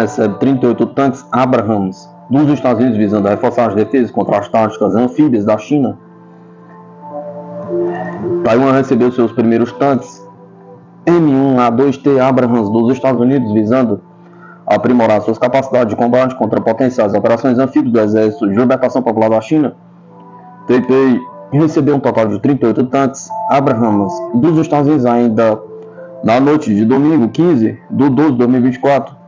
recebe 38 tanques Abrams dos Estados Unidos visando reforçar as defesas contra as táticas anfíbias da China. Taiwan recebeu seus primeiros tanques M1A2T Abrams dos Estados Unidos visando aprimorar suas capacidades de combate contra potenciais operações anfíbias do Exército de Libertação Popular da China. Taipei recebeu um total de 38 tanques Abrams dos Estados Unidos ainda na noite de domingo 15 de 12 de 2024.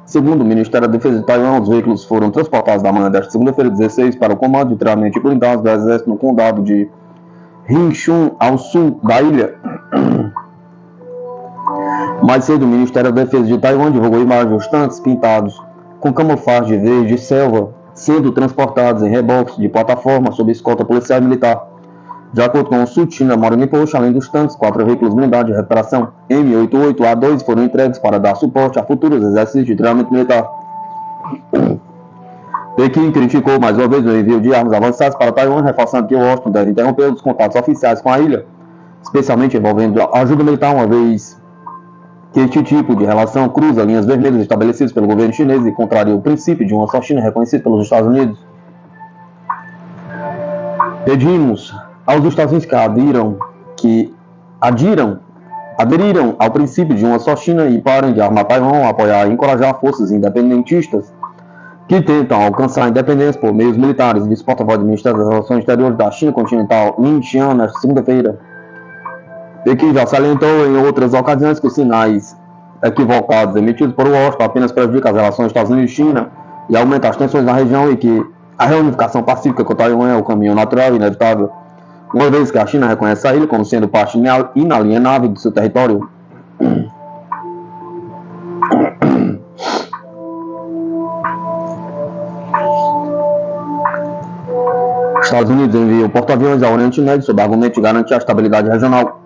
Segundo o Ministério da Defesa de Taiwan, os veículos foram transportados da manhã desta segunda-feira 16 para o Comando de Treinamento e Blindados do Exército no condado de Hinchun, ao sul da ilha. Mais cedo, o Ministério da Defesa de Taiwan divulgou imagens dos tanques pintados com camuflagem verde selva sendo transportados em reboques de plataforma sob escolta policial e militar. De acordo com o Sul China Morning Post, além dos tanques, 4 veículos blindados de recuperação M88A2 foram entregues para dar suporte a futuros exercícios de treinamento militar. Pequim criticou mais uma vez o envio de armas avançadas para Taiwan, reforçando que Washington deve interromper os contatos oficiais com a ilha, especialmente envolvendo ajuda militar, uma vez que este tipo de relação cruza linhas vermelhas estabelecidas pelo governo chinês e contraria o princípio de uma só China reconhecido pelos Estados Unidos. Pedimos aos Estados Unidos que aderiram ao princípio de uma só China e parem de armar Taiwan, apoiar e encorajar forças independentistas que tentam alcançar a independência por meios militares, disse o porta-voz do Ministério das Relações Exteriores da China continental, Lin Xian, nesta segunda-feira. Pequim já salientou em outras ocasiões que os sinais equivocados emitidos por Washington apenas prejudicam as relações Estados Unidos e China e aumentam as tensões na região e que a reunificação pacífica com Taiwan é o caminho natural e inevitável, uma vez que a China reconhece a ilha como sendo parte inalienável do seu território. Os Estados Unidos enviam porta-aviões ao Oriente Médio sob o argumento de garantir a estabilidade regional.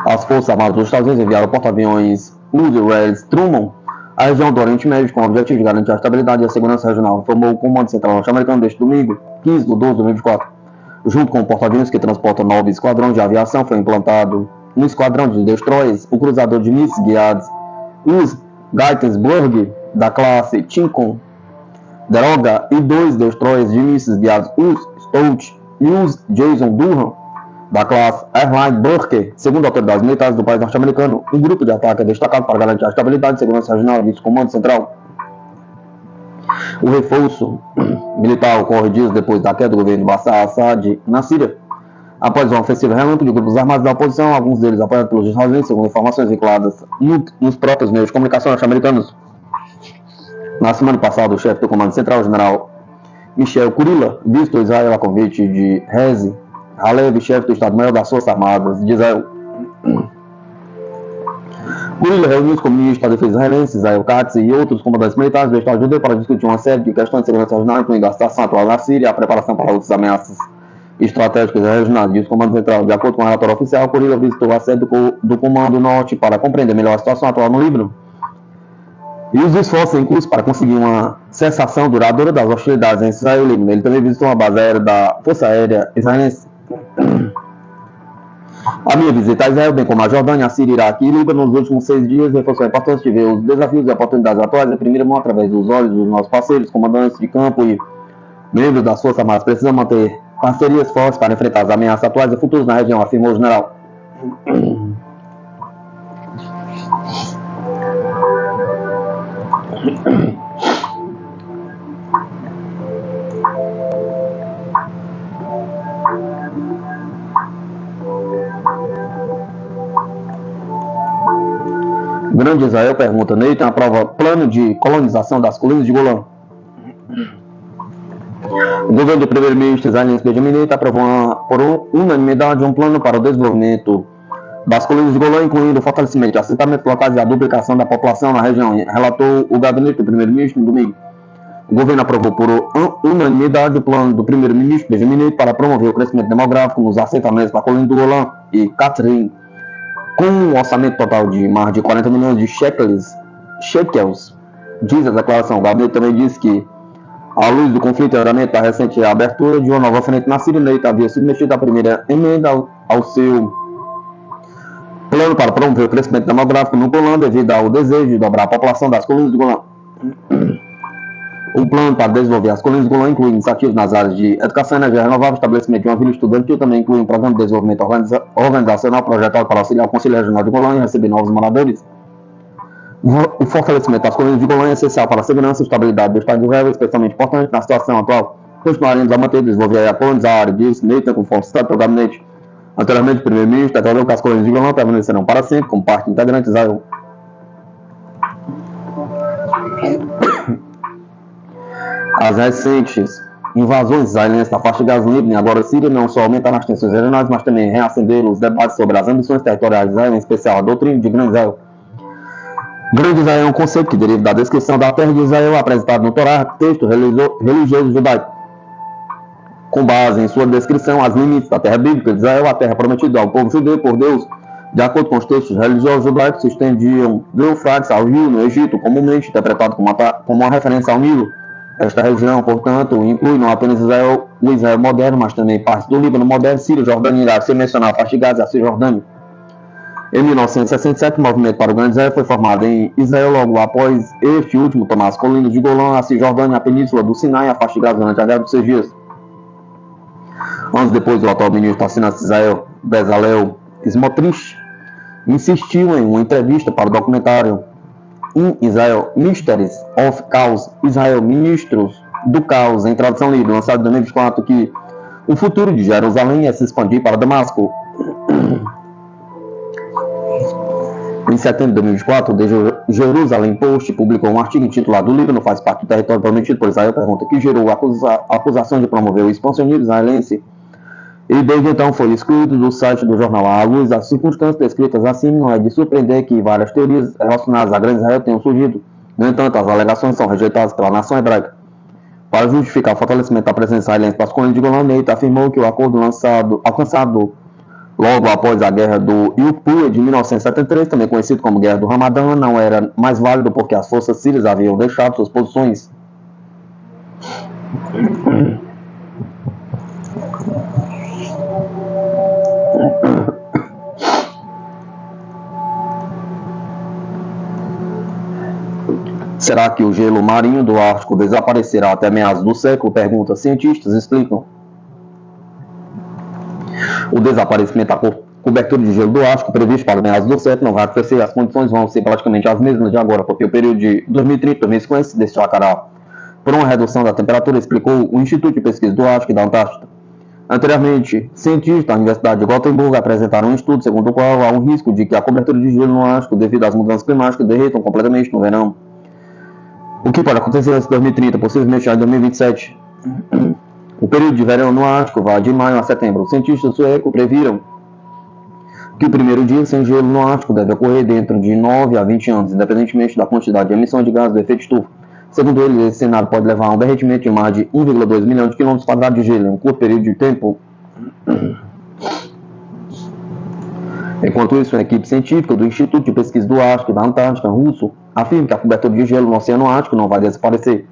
As Forças Armadas dos Estados Unidos enviaram porta-aviões USS Truman à região do Oriente Médio com o objetivo de garantir a estabilidade e a segurança regional, informou o Comando Central Norte-Americano deste domingo, 15 de 12 de 2024. Junto com porta-aviões que transportam 9 esquadrões de aviação, foi implantado no esquadrão de destroyers o cruzador de mísseis guiados US Gettysburg da classe Ticonderoga e 2 destroyers de mísseis guiados US Stout e US Jason Durham da classe Airline Burke, segundo autoridades militares do país norte-americano. Um grupo de ataque é destacado para garantir a estabilidade e segurança regional, disse o Comando Central. O reforço militar ocorre dias depois da queda do governo Bashar al-Assad na Síria, após uma ofensiva relâmpago de grupos armados da oposição, alguns deles apoiados pelos Estados Unidos, segundo informações vinculadas nos próprios meios de comunicação norte-americanos. Na semana passada, o chefe do Comando Central, o general Michel Kurilla, visitou Israel a convite de Rezi Halevi, chefe do Estado-Maior das Forças Armadas de Israel. Kurilla reuniu-se com o ministro da Defesa israelense, Israel Katz, e outros comandantes militares do Estado judeu para discutir uma série de questões de segurança regional, incluindo a situação atual na Síria e a preparação para outras ameaças estratégicas regionais, diz o Comando Central. De acordo com o relatório oficial, Kurilla visitou a sede do Comando Norte para compreender melhor a situação atual no Líbano e os esforços em curso para conseguir uma cessação duradoura das hostilidades entre Israel e o Líbano. Ele também visitou uma base aérea da Força Aérea Israelense. A minha visita a Israel, bem como a Jordânia, a Síria, Iraque e Líbano, nos últimos 6 dias, reforçou a importância de ver os desafios e oportunidades atuais em primeira mão através dos olhos dos nossos parceiros, comandantes de campo e membros das Forças Armadas. Precisamos manter parcerias fortes para enfrentar as ameaças atuais e futuras na região, afirmou o general. O Grande Israel pergunta: Nathan aprova plano de colonização das colinas de Golã. O governo do primeiro-ministro israelense Benjamin Netanyahu aprovou por unanimidade um plano para o desenvolvimento das colinas de Golã, incluindo o fortalecimento de assentamentos locais e a duplicação da população na região, relatou o gabinete do primeiro-ministro no domingo. O governo aprovou por unanimidade o plano do primeiro-ministro Benjamin Netanyahu para promover o crescimento demográfico nos assentamentos da colina do Golã e Catherine, com um orçamento total de mais de 40 milhões de shekels, diz a declaração. O gabinete também disse que, à luz do conflito e andamento da recente abertura de uma nova frente na Síria, Netanyahu havia submetido a primeira emenda ao seu plano para promover o crescimento demográfico no Golã devido ao desejo de dobrar a população das colinas do Golã. O plano para desenvolver as colinas do Golã inclui iniciativas nas áreas de educação, energia renovável, estabelecimento de uma vila estudantil, também inclui um programa de desenvolvimento organizacional projetado para auxiliar o Conselho Regional de Golã e receber novos moradores. O fortalecimento das colinas de Golã é essencial para a segurança e estabilidade do Estado de Israel, especialmente importante na situação atual. Continuaremos a manter e desenvolver a colonizar a área disso, Neita, com força do gabinete. Anteriormente, o primeiro-ministro declarou que as colinas de Golã permanecerão para sempre como parte integrante de Israel. As recentes invasões israelenses na faixa de Gaza, Líbano e agora Síria não só aumentaram as tensões regionais, mas também reacenderam os debates sobre as ambições territoriais de Israel, em especial a doutrina de Grande Israel. Grande Israel é um conceito que deriva da descrição da terra de Israel apresentado no Torá, texto religioso judaico. Com base em sua descrição, as limites da terra bíblica de Israel, a terra prometida ao povo judeu por Deus, de acordo com os textos religiosos judaicos, se estendiam do Eufrates ao Rio, no Egito, comumente interpretado como uma referência ao Nilo. Esta região, portanto, inclui não apenas Israel, o Israel moderno, mas também parte do Líbano moderno, Síria, Jordânia e Iraque, sem mencionar a faixa de Gaza e a Cisjordânia. Em 1967, o movimento para o Grande Israel foi formado em Israel logo após este último tomar as colinas de Golã, a Cisjordânia, a península do Sinai e a faixa de Gaza durante a Guerra dos 6 Dias. Anos depois, o atual ministro da Finanças de Israel, Bezalel Smotrich, insistiu em uma entrevista para o documentário In Israel, Mysteries of Chaos, Israel, Ministros do Caos, em tradução livre, lançado em 2024, que o futuro de Jerusalém ia se expandir para Damasco. Em setembro de 2024, o The Jerusalem Post publicou um artigo intitulado "O Líbano faz parte do território prometido por Israel", pergunta que gerou a acusação de promover o expansionismo israelense, e desde então foi excluído do site do jornal. À luz das circunstâncias descritas acima, não é de surpreender que várias teorias relacionadas a Grande Israel tenham surgido. No entanto, as alegações são rejeitadas pela nação hebraica. Para justificar o fortalecimento da presença israelense para as colinas de Golã, Neita afirmou que o acordo alcançado logo após a Guerra do Yom Kippur de 1973, também conhecido como Guerra do Ramadã, não era mais válido porque as forças sírias haviam deixado suas posições. Será que o gelo marinho do Ártico desaparecerá até meados do século? Pergunta. Cientistas explicam. O desaparecimento da cobertura de gelo do Ártico, previsto para meados do século, não vai acontecer. As condições vão ser praticamente as mesmas de agora, porque o período de 2030 e 2050 se destacará por uma redução da temperatura, explicou o Instituto de Pesquisa do Ártico e da Antártida. Anteriormente, cientistas da Universidade de Gothenburg apresentaram um estudo segundo o qual há um risco de que a cobertura de gelo no Ártico, devido às mudanças climáticas, derretam completamente no verão. O que pode acontecer antes de 2030, possivelmente já em 2027. O período de verão no Ártico vai de maio a setembro. Os cientistas suecos previram que o primeiro dia sem gelo no Ártico deve ocorrer dentro de 9 a 20 anos, independentemente da quantidade de emissão de gases do efeito estufa. Segundo eles, esse cenário pode levar a um derretimento de mais de 1,2 milhão de quilômetros quadrados de gelo em um curto período de tempo. Enquanto isso, uma equipe científica do Instituto de Pesquisa do Ártico e da Antártica, russo, afirma que a cobertura de gelo no Oceano Ártico não vai desaparecer.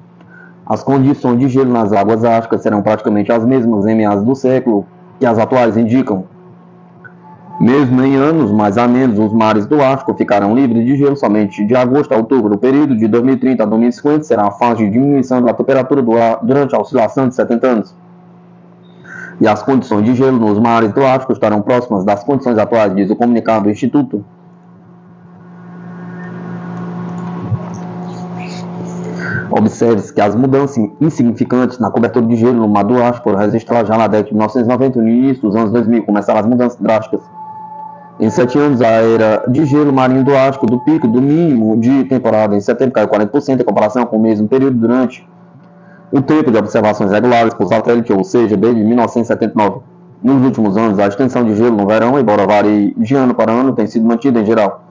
As condições de gelo nas águas árticas serão praticamente as mesmas em meados do século que as atuais indicam. Mesmo em anos mais amenos, os mares do Ártico ficarão livres de gelo somente de agosto a outubro. O período de 2030 a 2050 será a fase de diminuição da temperatura do ar durante a oscilação de 70 anos. E as condições de gelo nos mares do Ártico estarão próximas das condições atuais, diz o comunicado do Instituto. Observe-se que as mudanças insignificantes na cobertura de gelo no mar do Ártico foram registradas já na década de 1990 e no início dos anos 2000 começaram as mudanças drásticas. Em 7 anos, a era de gelo marinho do Ártico, do pico do mínimo de temporada em setembro, caiu 40% em comparação com o mesmo período durante o tempo de observações regulares por satélite, ou seja, desde 1979. Nos últimos anos, a extensão de gelo no verão, embora varie de ano para ano, tem sido mantida em geral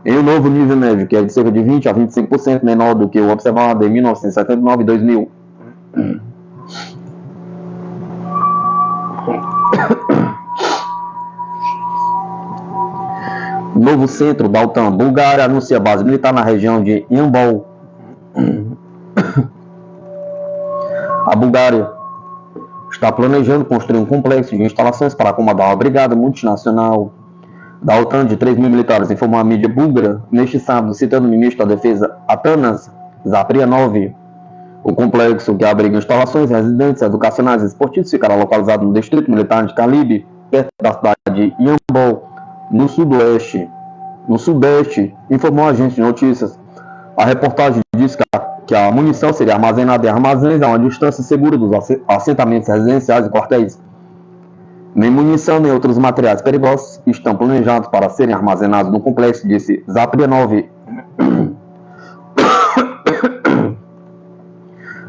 em um novo nível médio, que é de cerca de 20 a 25% menor do que o observado em 1979 e 2000. O novo centro da OTAN, Bulgária, anuncia base militar na região de Yambol. A Bulgária está planejando construir um complexo de instalações para acomodar uma brigada multinacional da OTAN de 3 mil militares, informou a mídia búlgara neste sábado, citando o ministro da Defesa Atanas Zaprianov. O complexo, que abriga instalações, residências, educacionais e esportivas, ficará localizado no distrito militar de Kalib, perto da cidade de Yambol, no sudeste, informou a agência de notícias. A reportagem diz que a munição seria armazenada em armazéns a uma distância segura dos assentamentos residenciais e quartéis. Nem munição nem outros materiais perigosos estão planejados para serem armazenados no complexo, disse Zaprianov.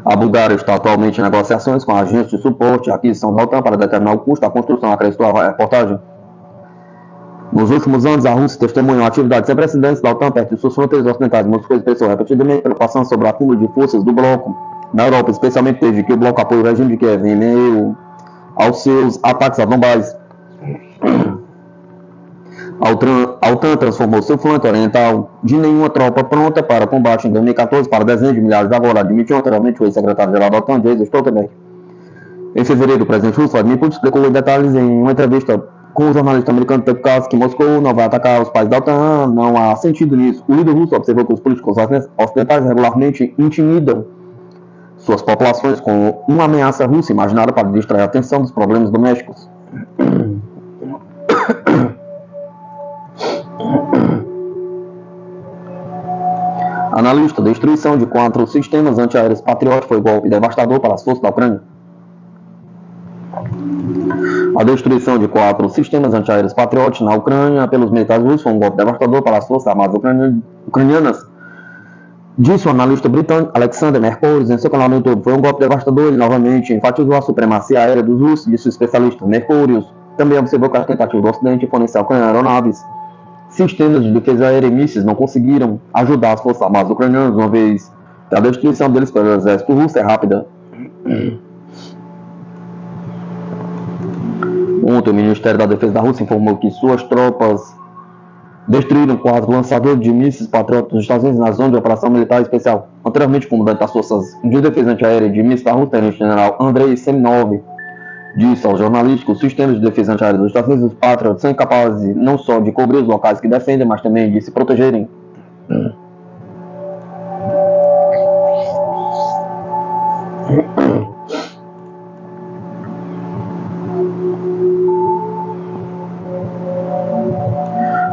A Bulgária está atualmente em negociações com a agência de suporte à aquisição da OTAN para determinar o custo da construção, acrescentou a reportagem. Nos últimos anos, a Rússia testemunhou atividades sem precedentes da OTAN perto de suas fronteiras ocidentais. Moscou expressou repetidamente preocupação sobre o acúmulo de forças do bloco na Europa, especialmente desde que o bloco apoia o regime de Kiev em meio aos seus ataques a Donbás. A OTAN transformou seu flanco oriental de nenhuma tropa pronta para combate em 2014 para dezenas de milhares de agora, admitiu anteriormente o ex-secretário-geral da OTAN, Jens Stoltenberg. Em fevereiro, o presidente russo Vladimir Putin explicou em detalhes em uma entrevista com o jornalista americano Tucker Carlson que Moscou não vai atacar os países da OTAN, não há sentido nisso. O líder russo observou que os políticos ocidentais regularmente intimidam suas populações com uma ameaça russa imaginada para distrair a atenção dos problemas domésticos. Analista, destruição de 4 sistemas antiaéreos Patriot foi golpe devastador para as forças da Ucrânia. A destruição de 4 sistemas antiaéreos Patriot na Ucrânia pelos militares russos foi um golpe devastador para as forças armadas ucranianas, disse o analista britânico Alexander Mercouris em seu canal no YouTube. Foi um golpe devastador. Ele novamente enfatizou a supremacia aérea dos russos, disse o especialista. Mercouris também observou que a tentativa do Ocidente de fornecer à Ucrânia aeronaves, sistemas de defesa aérea e mísseis não conseguiram ajudar as forças armadas ucranianas, uma vez que a destruição deles pelo exército russo é rápida. Ontem, o Ministério da Defesa da Rússia informou que suas tropas destruíram 4 lançadores de mísseis Patriot dos Estados Unidos na zona de operação militar especial. Anteriormente, o comandante das forças de defesa antiaérea de mísseis da Rússia, tenente-general Andrei Semenov, disse aos jornalistas que os sistemas de defesa antiaérea dos Estados Unidos, os Patriot, são capazes não só de cobrir os locais que defendem, mas também de se protegerem.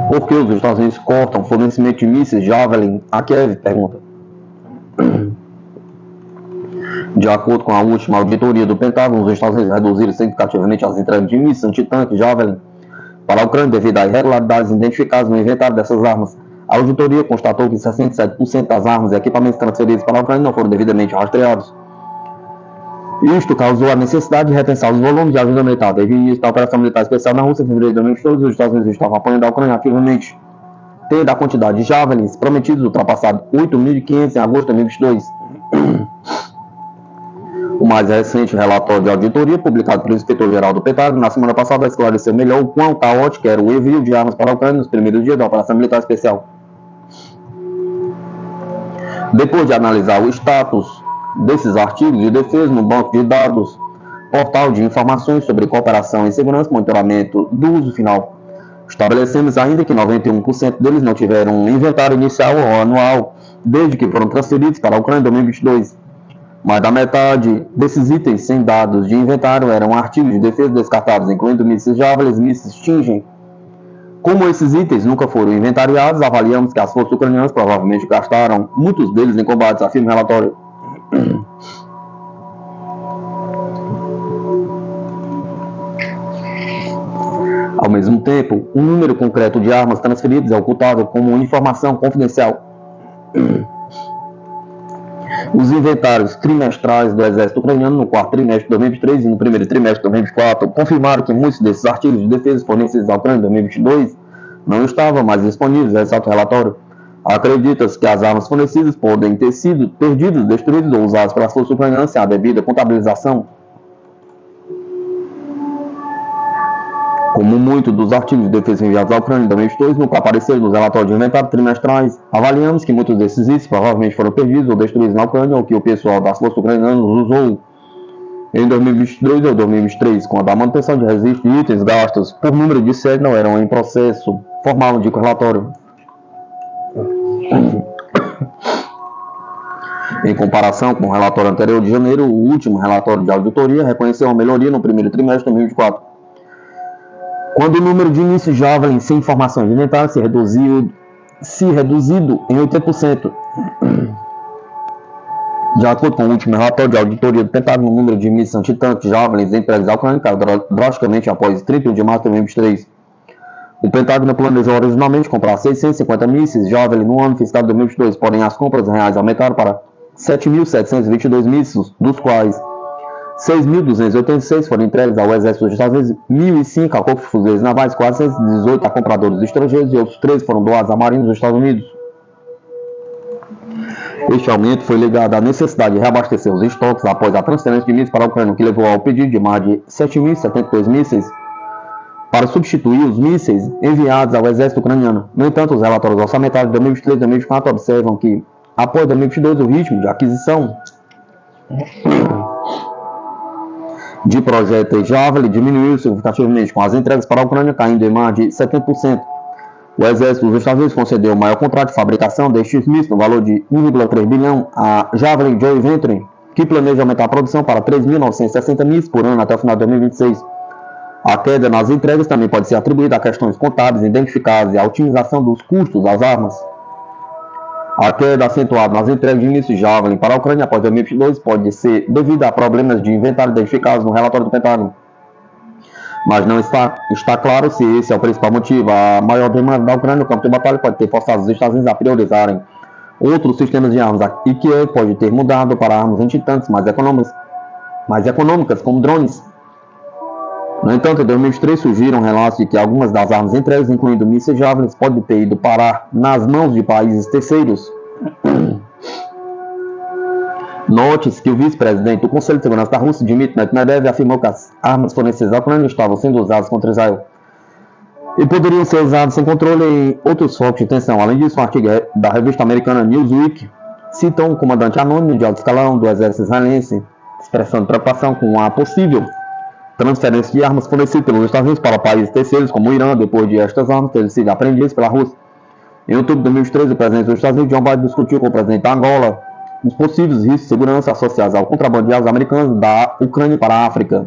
Por que os Estados Unidos cortam fornecimento de mísseis Javelin a Kiev? Pergunta. De acordo com a última auditoria do Pentágono, os Estados Unidos reduziram significativamente as entregas de mísseis antitanque Javelin para a Ucrânia devido a irregularidades identificadas no inventário dessas armas. A auditoria constatou que 67% das armas e equipamentos transferidos para a Ucrânia não foram devidamente rastreados. Isto causou a necessidade de repensar os volumes de ajuda militar. Desde o início da operação militar especial na Rússia, em fevereiro de 2022, os Estados Unidos estavam apoiando a Ucrânia ativamente, tendo a quantidade de Javelins prometidos ultrapassado 8.500 em agosto de 2022. O mais recente relatório de auditoria, publicado pelo inspetor-geral do Pentágono na semana passada, esclareceu melhor o quão caótico era o envio de armas para a Ucrânia nos primeiros dias da operação militar especial. Depois de analisar o status desses artigos de defesa no banco de dados, portal de informações sobre cooperação e segurança, monitoramento do uso final, estabelecemos ainda que 91% deles não tiveram um inventário inicial ou anual desde que foram transferidos para a Ucrânia em 2022. Mais da metade desses itens sem dados de inventário eram artigos de defesa descartados, incluindo mísseis Javelin, mísseis Stinger. Como esses itens nunca foram inventariados, avaliamos que as forças ucranianas provavelmente gastaram muitos deles em combates, afirma o relatório. Ao mesmo tempo, um número concreto de armas transferidas é ocultado como informação confidencial. Os inventários trimestrais do exército ucraniano no quarto trimestre de 2023 e no primeiro trimestre de 2024 confirmaram que muitos desses artigos de defesa fornecidos à Ucrânia em 2022 não estavam mais disponíveis, ressalta o relatório. Acredita-se que as armas fornecidas podem ter sido perdidas, destruídas ou usadas pelas forças ucranianas sem a devida contabilização. Como muitos dos artigos de defesa enviados à Ucrânia em 2022 nunca apareceram nos relatórios de inventário trimestrais, avaliamos que muitos desses itens provavelmente foram perdidos ou destruídos na Ucrânia ou que o pessoal das forças ucranianas usou Em 2022 ou 2023, quando a manutenção de registro de itens gastos por número de série não eram em processo formal, indica o relatório. Em comparação com o relatório anterior de janeiro, o último relatório de auditoria reconheceu uma melhoria no primeiro trimestre de 2024, quando o número de inícios Javelin sem informações de inventário se reduzido em 80%. De acordo com o último relatório de auditoria do Pentágono, o número de mísseis antitanque Javelin entregues à Ucrânia caiu drasticamente após 31 de março de 2023. O Pentágono planejou originalmente comprar 650 mísseis Javelin no ano fiscal de 2022, porém as compras reais aumentaram para 7.722 mísseis, dos quais 6.286 foram entregues ao Exército dos Estados Unidos, 1.005 a Corpo de Fuzileiros Navais, 418 a compradores estrangeiros e outros 13 foram doados à Marinha dos Estados Unidos. Este aumento foi ligado à necessidade de reabastecer os estoques após a transferência de mísseis para a Ucrânia, que levou ao pedido de mais de 7.072 mísseis para substituir os mísseis enviados ao exército ucraniano. No entanto, os relatórios orçamentários de 2023 e 2024 observam que, após 2022, o ritmo de aquisição de projéteis Javelin diminuiu significativamente, com as entregas para a Ucrânia caindo em mais de 70%. O Exército dos Estados Unidos concedeu o maior contrato de fabricação destes mísseis, no valor de 1,3 bilhão, a Javelin Joint Venture, que planeja aumentar a produção para 3.960 mísseis por ano até o final de 2026. A queda nas entregas também pode ser atribuída a questões contábeis identificadas e a otimização dos custos das armas. A queda acentuada nas entregas de mísseis Javelin para a Ucrânia após 2022 pode ser devida a problemas de inventário identificados no relatório do Pentágono. Mas não está claro se esse é o principal motivo. A maior demanda da Ucrânia no campo de batalha pode ter forçado os Estados Unidos a priorizarem outros sistemas de armas e que pode ter mudado para armas antitanques mais econômicas, como drones. No entanto, em 2023 surgiram relatos de que algumas das armas entregues, incluindo mísseis Javelin, podem ter ido parar nas mãos de países terceiros. Note-se que o vice-presidente do Conselho de Segurança da Rússia, Dmitry Medvedev, afirmou que as armas fornecidas à Ucrânia estavam sendo usadas contra Israel e poderiam ser usadas sem controle em outros focos de tensão. Além disso, um artigo da revista americana Newsweek cita um comandante anônimo de alto escalão do exército israelense expressando preocupação com a possível transferência de armas fornecidas pelos Estados Unidos para países terceiros como o Irã, depois de estas armas terem sido apreendidas pela Rússia. Em outubro de 2013, o presidente dos Estados Unidos, John Biden, discutiu com o presidente da Angola os possíveis riscos de segurança associados ao contrabando de armas americanas da Ucrânia para a África.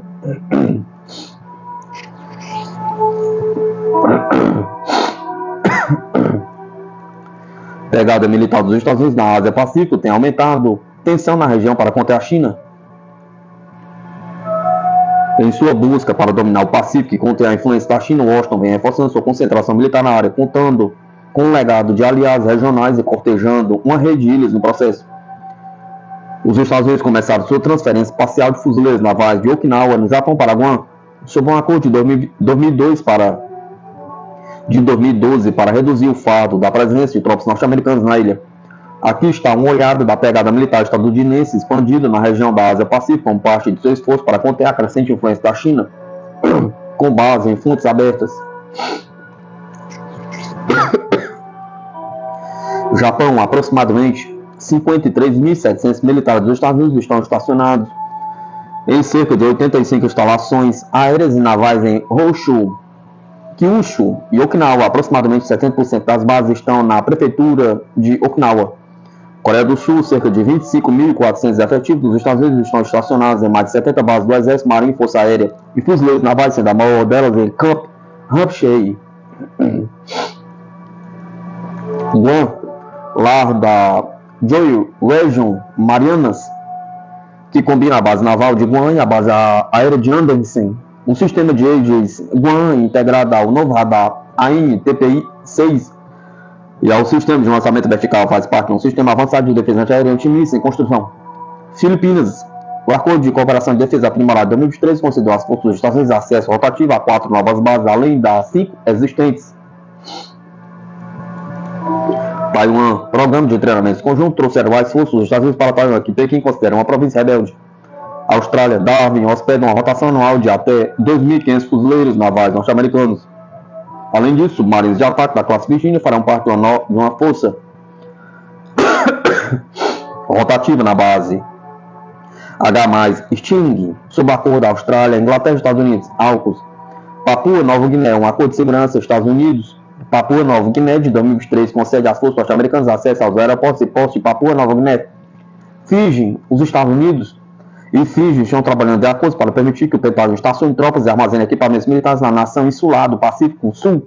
Pegada militar dos Estados Unidos na Ásia-Pacífico tem aumentado tensão na região para conter a China. Em sua busca para dominar o Pacífico e conter a influência da China, Washington vem reforçando sua concentração militar na área, contando com um legado de aliados regionais e cortejando uma rede de ilhas no processo. Os Estados Unidos começaram sua transferência parcial de fuzileiros navais de Okinawa, no Japão, para Guam, sob um acordo de 2012 para reduzir o fardo da presença de tropas norte-americanas na ilha. Aqui está uma olhada da pegada militar estadunidense expandida na região da Ásia-Pacífico como parte de seu esforço para conter a crescente influência da China, com base em fontes abertas. O Japão, aproximadamente 53.700 militares dos Estados Unidos estão estacionados em cerca de 85 instalações aéreas e navais em Honshu, Kyushu e Okinawa. Aproximadamente 70% das bases estão na prefeitura de Okinawa. Coreia do Sul, cerca de 25.400 efetivos dos Estados Unidos estão estacionados em mais de 70 bases do Exército, Marinha e Força Aérea e fuzileiros navais, sendo a maior delas em Camp Hampshire. Guam, lar da Joint Region Marianas, que combina a base naval de Guam e a base aérea de Andersen. Um sistema de Aegis Guam integrado ao novo radar AN-TPI-6 e ao sistema de lançamento vertical faz parte de um sistema avançado de defesa antiaérea antimíssil em construção. Filipinas. O Acordo de Cooperação de Defesa aprimorado de 2013 concedeu às forças dos Estados Unidos acesso rotativo a 4 novas bases, além das 5 existentes. Taiwan. Programa de treinamento conjunto trouxeram as forças dos Estados Unidos para Taiwan, que Pequim considera uma província rebelde. Austrália. Darwin hospeda uma rotação anual de até 2.500 fuzileiros navais norte-americanos. Além disso, submarinos de ataque da classe Virginia farão parte de uma força rotativa na base. H+, Sting, sob acordo da Austrália, Inglaterra e Estados Unidos, AUKUS. Papua Nova Guiné, um acordo de segurança Estados Unidos. Papua Nova Guiné, de 2023, concede às forças norte-americanas acesso aos aeroportos e postos de Papua Nova Guiné. Fiji, os Estados Unidos e Fiji estão trabalhando de acordo para permitir que o Pentágono estacione tropas e armazene equipamentos militares na nação insular do Pacífico Sul.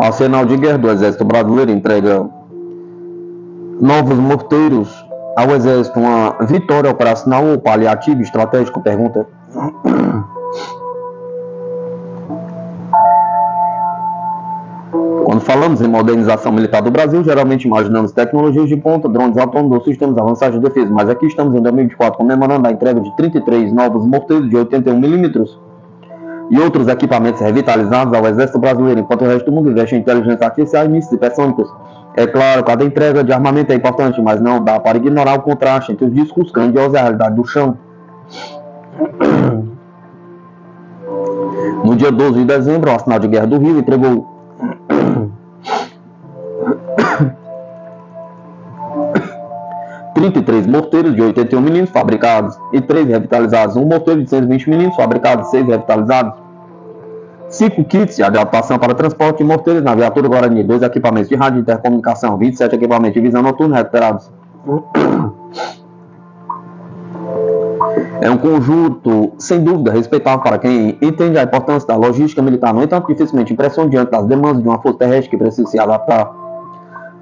Arsenal de guerra do Exército Brasileiro entrega novos morteiros ao Exército. Uma vitória operacional ou paliativo estratégico? Pergunta. Quando falamos em modernização militar do Brasil, geralmente imaginamos tecnologias de ponta, drones autônomos ou sistemas avançados de defesa, mas aqui estamos em 2024 comemorando a entrega de 33 novos morteiros de 81 mm e outros equipamentos revitalizados ao Exército Brasileiro, enquanto o resto do mundo investe em inteligência artificial e mísseis hipersônicos. É claro, cada entrega de armamento é importante, mas não dá para ignorar o contraste entre os discursos grandiosos e a realidade do chão. No dia 12 de dezembro, o Arsenal de Guerra do Rio entregou 33 morteiros de 81 mm fabricados e 3 revitalizados, um morteiro de 120 mm fabricado e 6 revitalizados, 5 kits de adaptação para transporte de morteiros na viatura Guarani, 2 equipamentos de rádio e intercomunicação, 27 equipamentos de visão noturna recuperados. É um conjunto, sem dúvida, respeitável para quem entende a importância da logística militar. No entanto, dificilmente impressiona diante das demandas de uma força terrestre que precisa se adaptar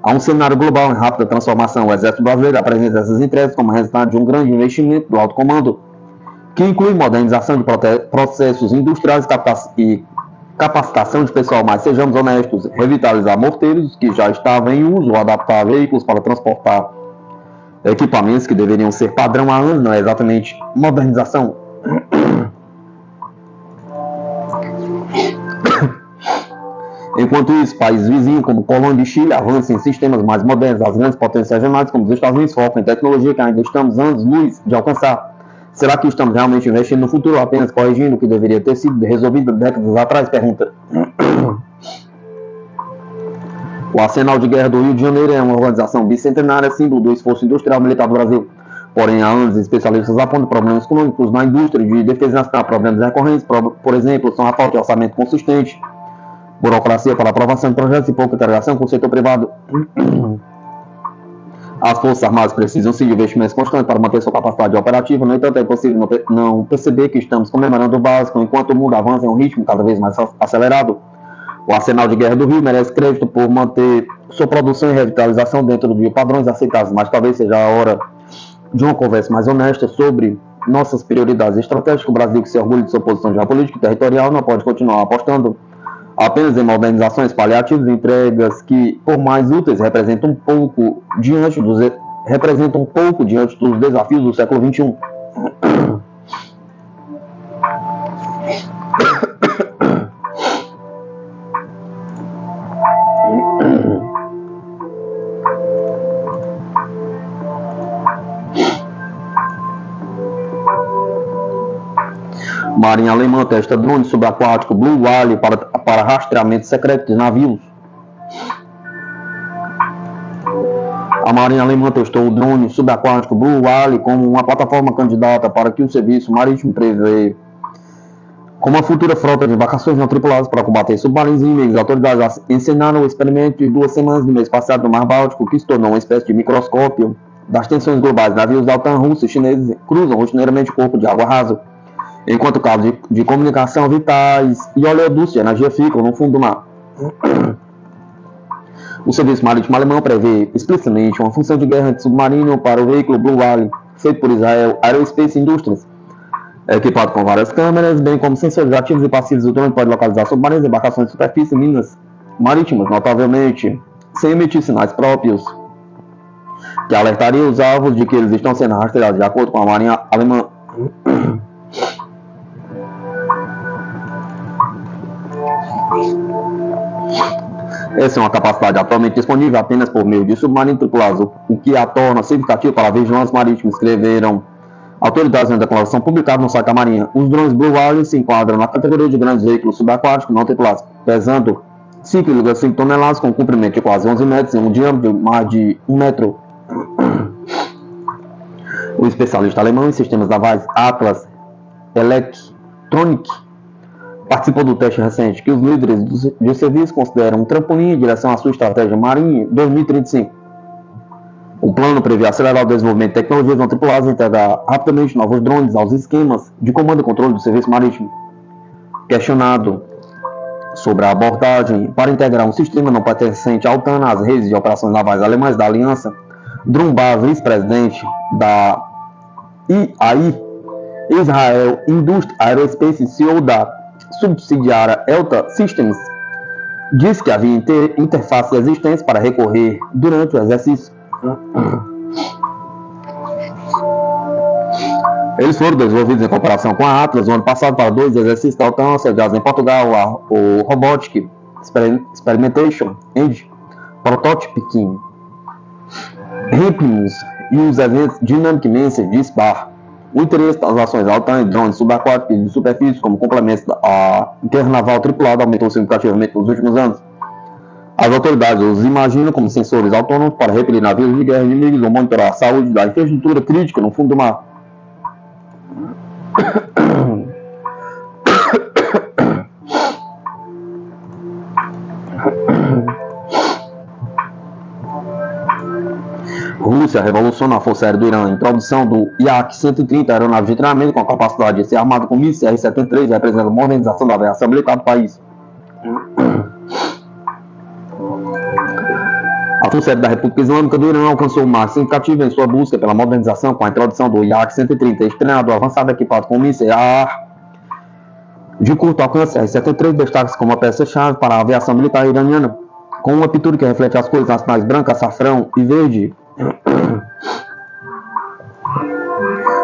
a um cenário global em rápida transformação. O Exército Brasileiro apresenta essas entregas como resultado de um grande investimento do alto comando, que inclui modernização de processos industriais e capacitação de pessoal, mas sejamos honestos, revitalizar morteiros que já estavam em uso ou adaptar veículos para transportar equipamentos que deveriam ser padrão há anos, não é exatamente modernização. Enquanto isso, países vizinhos como Colômbia e Chile avançam em sistemas mais modernos. As grandes potências regionais como os Estados Unidos focam em tecnologia que ainda estamos anos-luz de alcançar. Será que estamos realmente investindo no futuro ou apenas corrigindo o que deveria ter sido resolvido décadas atrás? Pergunta. O Arsenal de Guerra do Rio de Janeiro é uma organização bicentenária, símbolo do esforço industrial militar do Brasil. Porém, há anos, especialistas apontam problemas econômicos na indústria de defesa nacional. Problemas recorrentes, por exemplo, são a falta de orçamento consistente, burocracia para aprovação de projetos e pouca interação com o setor privado. As Forças Armadas precisam sim de investimentos constantes para manter sua capacidade operativa. No entanto, é possível não perceber que estamos comemorando o básico enquanto o mundo avança em um ritmo cada vez mais acelerado. O Arsenal de Guerra do Rio merece crédito por manter sua produção e revitalização dentro de padrões aceitáveis, mas talvez seja a hora de uma conversa mais honesta sobre nossas prioridades estratégicas. O Brasil, que se orgulha de sua posição geopolítica e territorial, não pode continuar apostando apenas em modernizações paliativas, entregas que, por mais úteis, representam um pouco diante dos desafios do século XXI. Marinha alemã testa drone subaquático Blue Whale para rastreamento secreto de navios. A Marinha alemã testou o drone subaquático Blue Whale como uma plataforma candidata para que o serviço marítimo prevê como uma futura frota de embarcações não tripuladas para combater submarinos inimigos. As autoridades encenaram o experimento de 2 semanas no mês passado no Mar Báltico, que se tornou uma espécie de microscópio das tensões globais. Navios da OTAN, russos e chineses cruzam rotineiramente o corpo de água raso, enquanto cabos de comunicação vitais e oleodutos de energia ficam no fundo do mar. O Serviço Marítimo Alemão prevê explicitamente uma função de guerra submarino para o veículo Blue Whale, feito por Israel Aerospace Industries. Equipado com várias câmeras, bem como sensores ativos e passivos, o drone pode localizar submarinos, embarcações de superfície e minas marítimas, notavelmente, sem emitir sinais próprios, que alertariam os alvos de que eles estão sendo rastreados, de acordo com a Marinha Alemã. Essa é uma capacidade atualmente disponível apenas por meio de submarinos tripulados, o que a torna significativa para a vigilância marítima, escreveram autoridades na declaração publicada no site da Marinha. Os drones Blue Whale se enquadram na categoria de grandes veículos subaquáticos não tripulados, pesando 5,5 toneladas, com um comprimento de quase 11 metros e um diâmetro de mais de 1 metro. O especialista alemão em sistemas navais Atlas Electronic participou do teste recente que os líderes de serviço consideram um trampolim em direção à sua estratégia Marinha 2035. O plano prevê acelerar o desenvolvimento de tecnologias não tripuladas e integrar rapidamente novos drones aos esquemas de comando e controle do serviço marítimo. Questionado sobre a abordagem para integrar um sistema não pertencente à OTAN às redes de operações navais alemãs da Aliança, Drumbar, vice-presidente da IAI, Israel Industry Aerospace, CEO da subsidiária Elta Systems, disse que havia interfaces existentes para recorrer durante o exercício. Eles foram desenvolvidos em cooperação com a Atlas no ano passado para 2 exercícios da OTAN sediados em Portugal, o Robotic Experimentation and Prototyping Rippings e os eventos Dynamic Message SPAR. O interesse das ações da OTAN em drones subaquáticos e de superfície como complementos à guerra naval tripulada aumentou significativamente nos últimos anos. As autoridades os imaginam como sensores autônomos para repelir navios de guerra inimigos ou monitorar a saúde da infraestrutura crítica no fundo do mar. Rússia revoluciona a Força Aérea do Irã. A introdução do Yak-130, aeronave de treinamento com a capacidade de ser armada com mísseis R-73, representa a modernização da aviação militar do país. A Força Aérea da República Islâmica do Irã alcançou o marco significativo em sua busca pela modernização com a introdução do Yak-130, este treinador avançado equipado com mísseis de curto alcance R-73, destaca-se como uma peça-chave para a aviação militar iraniana, com uma pintura que reflete as cores nacionais branca, açafrão e verde.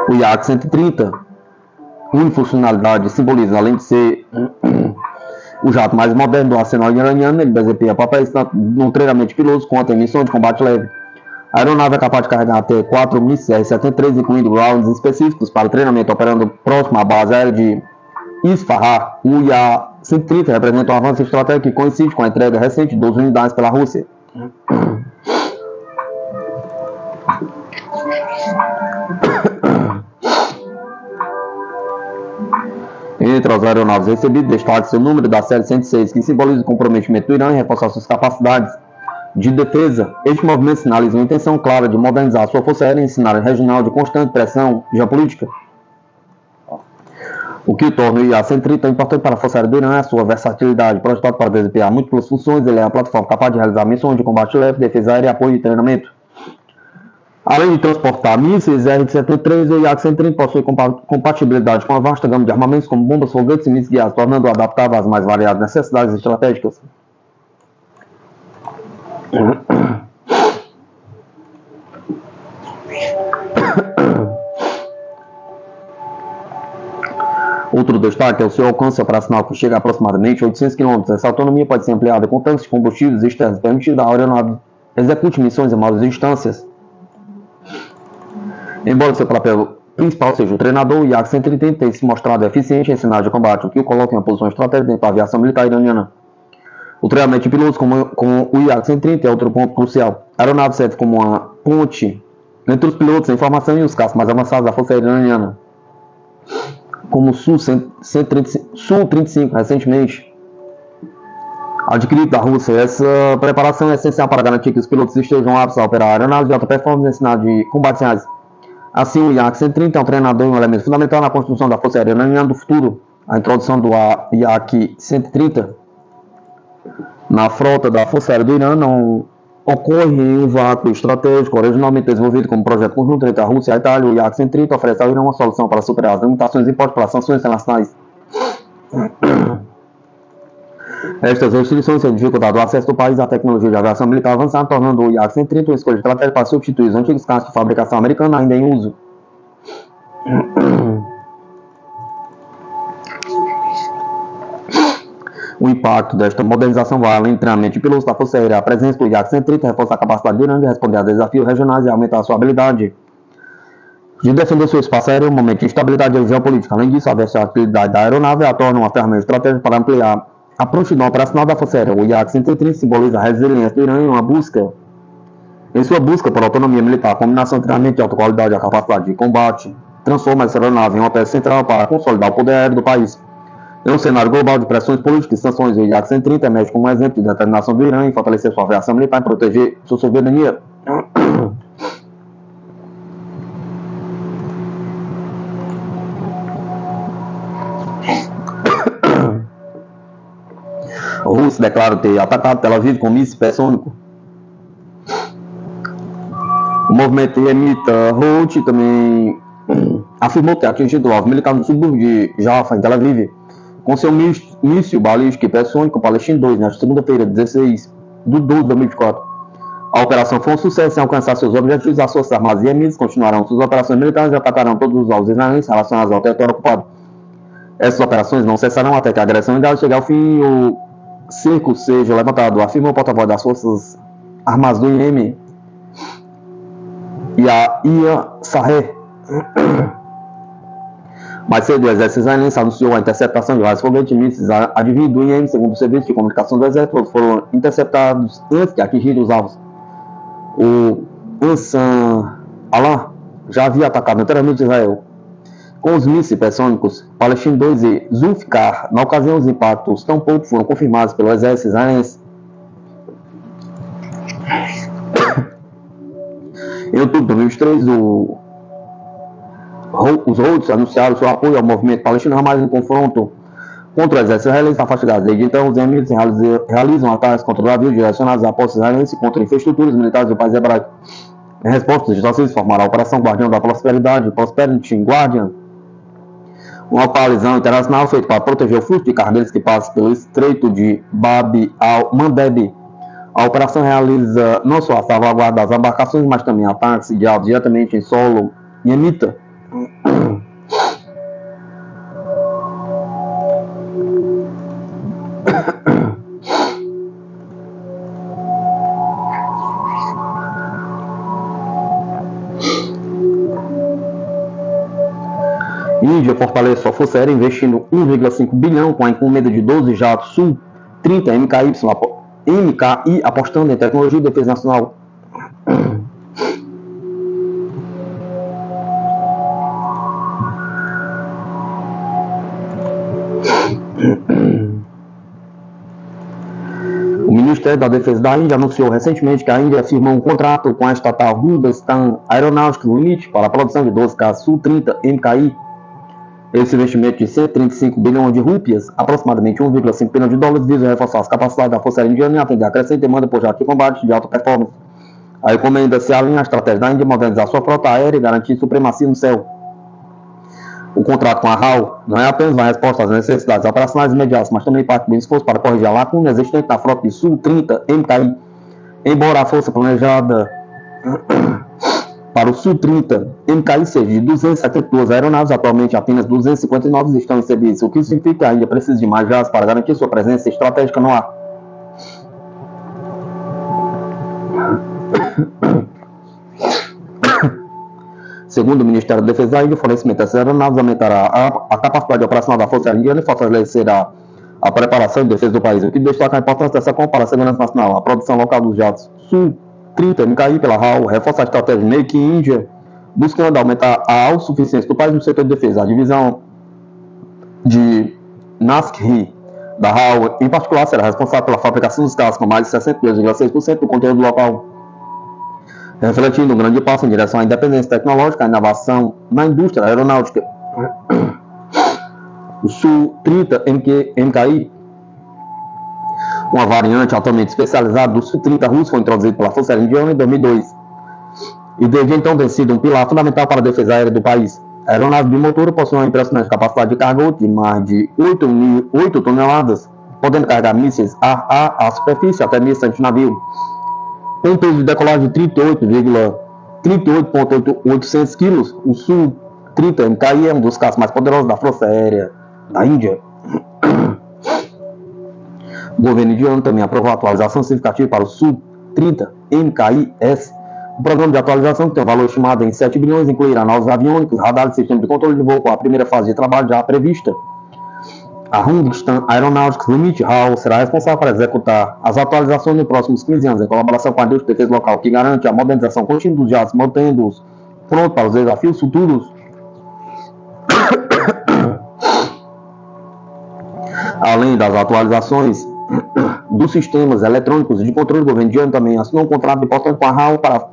O Yak-130, unifuncionalidade, simboliza, além de ser o jato mais moderno do arsenal iraniano, ele desempenha papéis tanto no treinamento de pilotos quanto em missões de combate leve. A aeronave é capaz de carregar até 4 mísseis R-73, incluindo rounds específicos para o treinamento, operando próximo à base aérea de Isfahan. O Yak-130 representa um avanço estratégico que coincide com a entrega recente de 12 unidades pela Rússia. Entre as aeronaves recebidas, destaca-se o número da série 106, que simboliza o comprometimento do Irã em reforçar suas capacidades de defesa. Este movimento sinaliza uma intenção clara de modernizar a sua força aérea em cenário regional de constante pressão geopolítica. O que torna o Yak-130 importante para a Força Aérea do Irã é a sua versatilidade. Projetado para desempenhar múltiplas funções, ele é a plataforma capaz de realizar missões de combate leve, defesa aérea, apoio e treinamento. Além de transportar mísseis R-73, o Yak-130 possui compatibilidade com a vasta gama de armamentos como bombas, foguetes e mísseis guiados, tornando-o adaptável às mais variadas necessidades estratégicas. Outro destaque é o seu alcance operacional, que chega a aproximadamente 800 km. Essa autonomia pode ser ampliada com tanques de combustíveis externos, permitindo à aeronave execute missões em maiores distâncias. Embora seu papel principal seja o treinador, o Yak-130 tem se mostrado eficiente em cenários de combate, o que o coloca em uma posição estratégica dentro da aviação militar iraniana. O treinamento de pilotos com o Yak-130 é outro ponto crucial. A aeronave serve como uma ponte entre os pilotos em formação e os caças mais avançados da Força Aérea iraniana, como o Su-35, recentemente adquirido da Rússia. Essa preparação é essencial para garantir que os pilotos estejam aptos a operar aeronaves de alta performance em cenário de combates reais. Assim, o Yak-130 é um treinador e um elemento fundamental na construção da Força Aérea iraniana do futuro. A introdução do Yak-130 na frota da Força Aérea do Irã não ocorre em um vácuo estratégico. Originalmente desenvolvido como projeto conjunto entre a Rússia e a Itália, o Yak-130 oferece ao Irã uma solução para superar as limitações impostas pelas sanções internacionais. Estas restrições têm dificultado o acesso do país à tecnologia de aviação militar avançada, tornando o Yak-130 uma escolha estratégica para substituir os antigos caças de fabricação americana ainda em uso. O O impacto desta modernização vai além do treinamento de pilotos da Força Aérea. A presença do IAC-130 reforça a capacidade do Irã de responder a desafios regionais e aumentar a sua habilidade de defender seu espaço aéreo em um momento de instabilidade geopolítica. Além disso, a versatilidade da aeronave a torna uma ferramenta estratégica para ampliar a prontidão operacional da Força Aérea. O IAC-130 simboliza a resiliência do Irã em sua busca por autonomia militar. A combinação de treinamento de alta qualidade e a capacidade de combate transforma essa aeronave em uma peça central para consolidar o poder aéreo do país. Em um cenário global de pressões políticas e sanções, o IAC-130 emerge como um exemplo de determinação do Irã em fortalecer sua aviação militar e proteger sua soberania. A Rússia declara ter atacado Tel Aviv com míssil hipersônico. O movimento Yemita Houthi também afirmou ter atingido o alvo militar no subúrbio de Jaffa, em Tel Aviv, com seu míssil balístico hipersônico Palestine 2, na segunda-feira, 16 de 12 de 2024. A operação foi um sucesso em alcançar seus objetivos. As forças armadas iemenitas continuarão suas operações militares e atacarão todos os alvos israelenses relacionados ao território ocupado. Essas operações não cessarão até que a agressão ilegal chegue ao fim e o cerco seja levantado, afirmou o porta-voz das Forças Armadas do Iêmen, Yahya Sarré. Mais cedo, o exército israelense anunciou a interceptação de vários foguetes e mísseis advindos do Iêmen. Segundo o serviço de comunicação do exército, todos foram interceptados antes de atingir os alvos. O Ansar Allah já havia atacado anteriormente Israel com os mísseis hipersônicos Palestine 2 e Zulfikar. Na ocasião, os impactos tampouco foram confirmados pelo exército israelense. Em outubro de 2023, os Houthis anunciaram seu apoio ao movimento palestino, mas em confronto contra o exército israelense na faixa de Gaza. Desde então, os emirados realizam ataques contra navios direcionados a postos israelenses e contra infraestruturas militares do país hebraico. Em resposta, os Estados Unidos formaram a Operação Guardião da Prosperidade, Prosperity Guardian, uma coalizão internacional feita para proteger o fluxo de cargueiros que passa pelo Estreito de Bab al-Mandeb. A operação realiza não só a salvaguarda das embarcações, mas também ataques de alvos diretamente em solo iemita. Índia fortalece sua força aérea investindo 1,5 bilhão com a encomenda de 12 jatos Su-30 MKI apostando em tecnologia e defesa nacional. O Ministério da Defesa da Índia anunciou recentemente que a Índia firmou um contrato com a estatal Hindustan Aeronautics Limited para a produção de 12 caças Su-30 MKI. Esse investimento de 135 bilhões de rúpias, aproximadamente 1,5 bilhão de dólares, visa reforçar as capacidades da Força Aérea Indiana e atender a crescente demanda por jatos de combate de alta performance. A encomenda se alinha à estratégia da Índia de modernizar sua frota aérea e garantir supremacia no céu. O contrato com a HAL não é apenas uma resposta às necessidades operacionais imediatas, mas também parte do esforço para corrigir a lacuna existente na frota de Su-30 MKI. Embora a força planejada para o Su-30 MKI seja de 272 aeronaves, atualmente apenas 259 estão em serviço, o que significa que a Índia precisa de mais jatos para garantir sua presença estratégica no ar. Segundo o Ministério da Defesa da Índia, o fornecimento dessas aeronaves aumentará a capacidade operacional da Força Aérea Indiana e fortalecerá a preparação e defesa do país. O que destaca a importância dessa compra para a segurança nacional. A produção local dos jatos Su-30 MKI pela HAL reforça a estratégia Make in India, buscando aumentar a autossuficiência do país no setor de defesa. A divisão de Naskhi da HAL, em particular, será responsável pela fabricação dos carros com mais de 62,6% do conteúdo local, refletindo um grande passo em direção à independência tecnológica e à inovação na indústria aeronáutica. O Su-30 MKI, uma variante altamente especializada do Su-30 russo, foi introduzido pela Força Aérea Indiana em 2002 e desde então tem sido um pilar fundamental para a defesa aérea do país. A aeronave bimotor possui uma impressionante capacidade de carga de mais de 8 toneladas, podendo carregar mísseis à superfície até 1.100 navios. Com um peso de decolagem de 38,800 kg, o Su-30 MKI é um dos caças mais poderosos da Força Aérea da Índia. O governo indiano também aprovou a atualização significativa para o Su-30 MKIS. O programa de atualização, que tem um valor estimado em 7 bilhões, incluirá novos aviônicos, radares e sistemas de controle de voo, com a primeira fase de trabalho já prevista. A Hindustan Aeronautics Limited (HAL) será responsável para executar as atualizações nos próximos 15 anos, em colaboração com a indústria de defesa local, que garante a modernização contínua dos jatos, mantendo-os prontos para os desafios futuros. Além das atualizações dos sistemas eletrônicos de controle, o governo indiano também assinou um contrato importante com a HAL para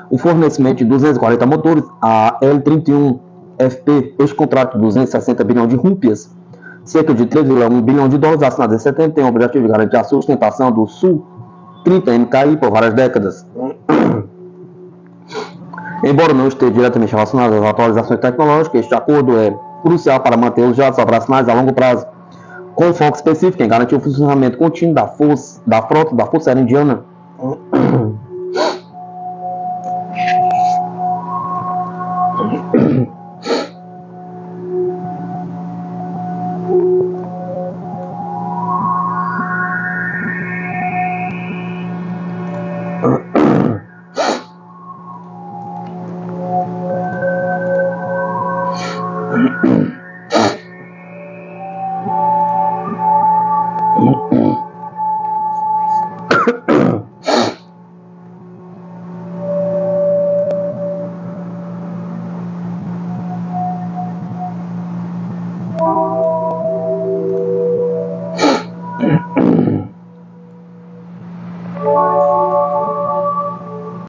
o fornecimento de 240 motores, a L-31FP. Este contrato de 260 bilhões de rúpias, cerca de 3,1 bilhões de dólares, assinado em setembro, tem o objetivo de garantir a sustentação do Su-30 MKI por várias décadas. Embora não esteja diretamente relacionado às atualizações tecnológicas, este acordo é crucial para manter os jatos operacionais a longo prazo, com foco específico em garantir o funcionamento contínuo da frota da Força Aérea Indiana.